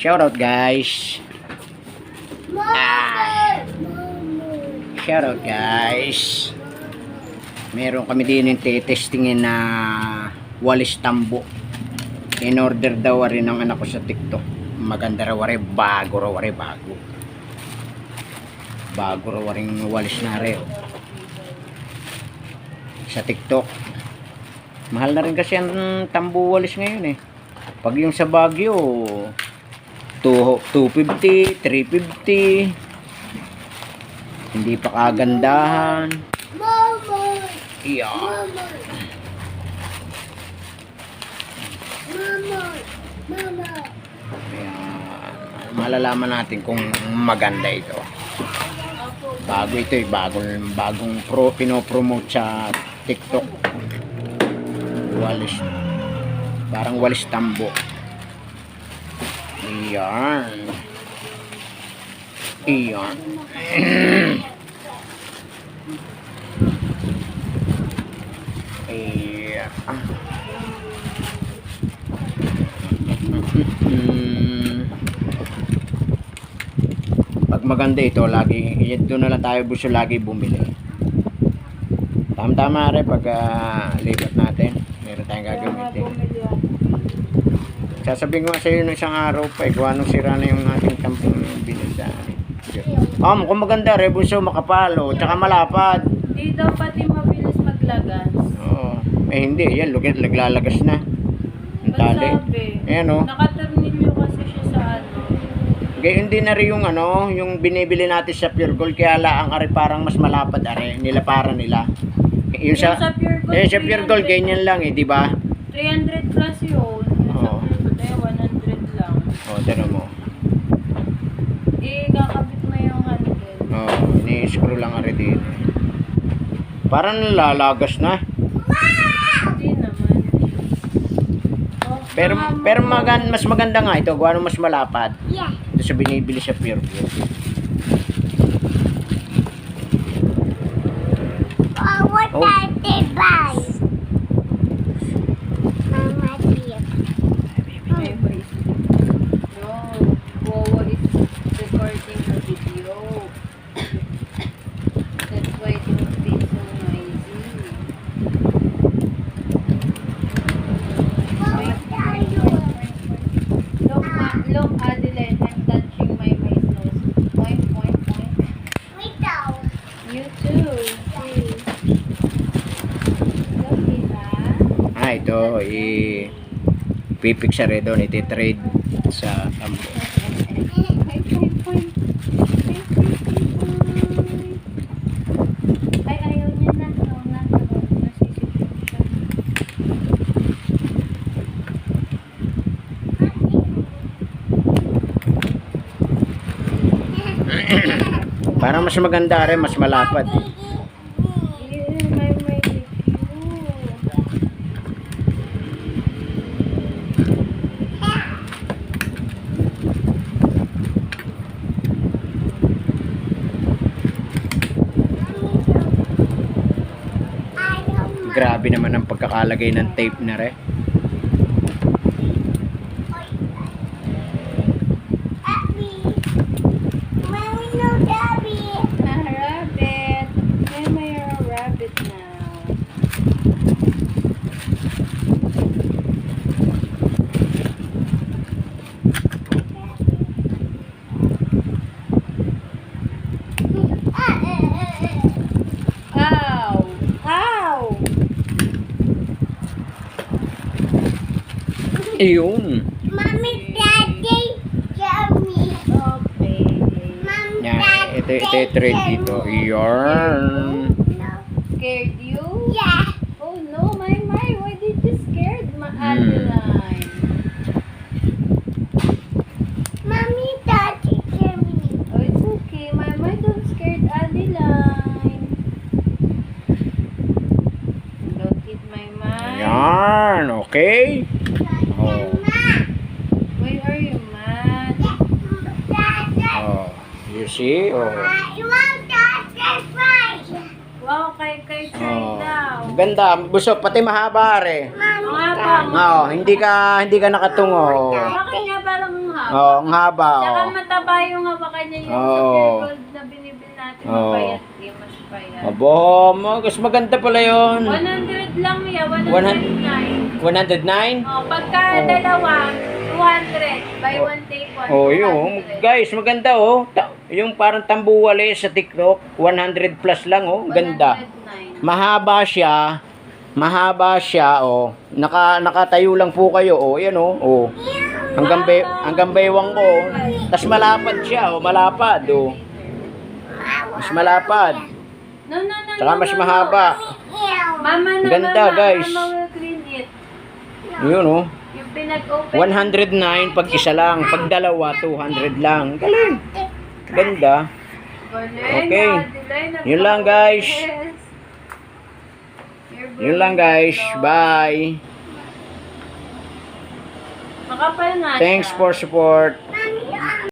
Shoutout guys. Shoutout guys. Meron kami din yung testingin na walis tambo. In order daw rin ng anak ko sa TikTok. Maganda raw rin, bago raw rin, bago. Bago raw rin walis na rin. Sa TikTok. Mahal na rin kasi ang tambo walis ngayon eh. Pag yung sa Baguio, 250, 350. Hindi pa kagandahan. Iyan. Ayan. Malalaman natin kung maganda ito. Bago ito eh. Bagong pinopromote sa TikTok. Walis. Parang walis tambo. Iyan. Iyan. Iyan. Pag maganda ito, lagi doon na lang tayo gusto lagi bumili. Tama-tama rin pag lipat natin. Meron tayong gagamitin. Sasabihin ko sa iyo ng isang araw pa, kung anong sira na yung ating tampong binisa. Kung maganda, rebuso, makapalo, tsaka malapad. Di daw pati mabilis maglagas. Oo. Hindi, yan, naglalagas na. Ang tali. Ayan o. Nakatornilyo kasi siya sa ano. Gayon din na rin yung yung binibili natin sa Pure Gold, kaya ang ari parang mas malapad ari, nila nila. Yung sa Pure Gold, sa Pure Gold ganyan lang eh, di ba? 300 plus yun. Oo. Sa Pure Gold ay 100 lang. Oh, tignan mo. Kakabit mo yung handle. Oh, ini-screw lang ari dito. Parang nalalagas na. Hindi naman. Pero mas maganda nga ito, gawa mas malapad. Yeah. Ito sa binibili sa Pure Gold. What that they buy? Mama dear. May voice. No, Wawa is recording a video. That's why it will be so noisy. Look, Adeline, I'm touching my nose. Point. Wait daw. You too. See. Look, diba? Ito pipik siya rin doon, iti-trade sa tambo. Point. Ay, ayaw niya na. No, nasisipin siya. Para mas maganda rin, mas malapad. May review. Grabe naman ang pagkakalagay ng tape na rin. Rabbit. May rabbit now. Ow! Iyon. Mommy, Daddy, Mommy. Okay. Mommy, Yan, Daddy. ito trade dito. Iyon. Scared you? Yeah. Oh no, my, why did you scared my Adeline? Mommy, Daddy, Mommy. Oh, it's okay. My, don't scared Adeline. Don't hit my mind. Yan, okay. Oh. Why are you mad? Oh, you see? Oh. You want that? That's right. Wow, kay try Oh. daw. Ganda, gusto pati mahaba re. Mga pa. Oh, hindi ka nakatungo. Bakit nga parang Oh, ang haba, Tsaka oh. mataba yung hawakan niya yung sa Oo. pure gold na binibil natin. Oo. Mapayat. Mas payat. Abo, mas maganda pala yun. 100 lang yan. 109. 109? Oh, pagka Oo. dalawa, 200. Buy one, take one. Oh, yun. 200. Guys, maganda, oh. Yung parang tambuwali sa TikTok, 100 plus lang, oh. Ganda. 109. Mahaba siya, oh. Nakatayo lang po kayo, oh. Yan, oh. Oh. Hanggang baywang ko, oh. Tas malapad siya, oh. Malapad, oh. Mas malapad. No. Tsaka mas mahaba. Mama na, Ganda, mama. guys. Mama will clean it. Yun, oh. Yung pinag-open. 109 pag isa lang. Pag dalawa, 200 lang. Galing. Ganda. Okay. Yun lang, guys. Yun lang, guys. Bye. Makapal nga Thanks siya. for support.